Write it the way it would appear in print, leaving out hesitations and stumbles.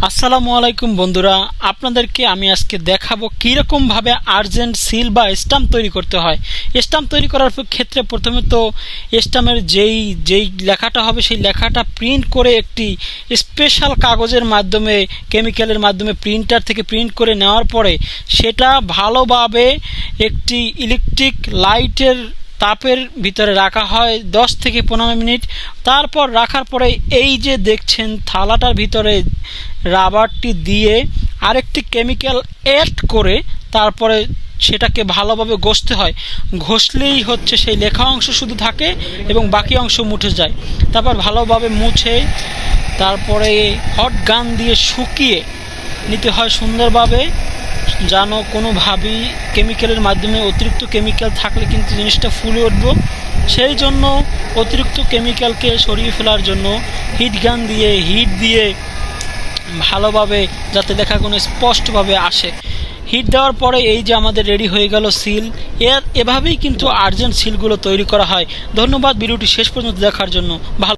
আসসালামু আলাইকুম বন্ধুরা, আপনাদেরকে আমি আজকে দেখাবো কীরকম ভাবে আর্জেন্ট সিল বা স্টাম্প তৈরি করতে হয়। স্টাম্প তৈরি করার ক্ষেত্রে প্রথমে তো স্টাম্পের যেই লেখাটা হবে সেই লেখাটা প্রিন্ট করে একটি স্পেশাল কাগজের মাধ্যমে, কেমিক্যালের মাধ্যমে প্রিন্টার থেকে প্রিন্ট করে নেওয়ার পরে সেটা ভালোভাবে একটি ইলেকট্রিক লাইটের তাপের ভিতরে রাখা হয় 10 থেকে 15 মিনিট। তারপর রাখার পরে এই যে দেখছেন থালাটার ভিতরে রাবারটি দিয়ে আরেকটি কেমিক্যাল অ্যাড করে তারপরে সেটাকে ভালোভাবে ঘষতে হয়। ঘষলেই হচ্ছে সেই লেখা অংশ শুধু থাকে এবং বাকি অংশ মুছে যায়। তারপর ভালোভাবে মুছে তারপরে হট গান দিয়ে শুকিয়ে নিতে হয় সুন্দরভাবে, যেন কোনোভাবেই কেমিক্যালের মাধ্যমে অতিরিক্ত কেমিক্যাল থাকলে কিন্তু জিনিসটা ফুলে উঠবে। সেই জন্য অতিরিক্ত কেমিক্যালকে সরিয়ে ফেলার জন্য হিট দিয়ে ভালোভাবে যাতে লেখাগুলো স্পষ্টভাবে আসে। হিট দেওয়ার পরে এই যে আমাদের রেডি হয়ে গেল সিল। এভাবেই কিন্তু আর্জেন্ট সিলগুলো তৈরি করা হয়। ধন্যবাদ ভিডিওটি শেষ পর্যন্ত দেখার জন্য। ভালো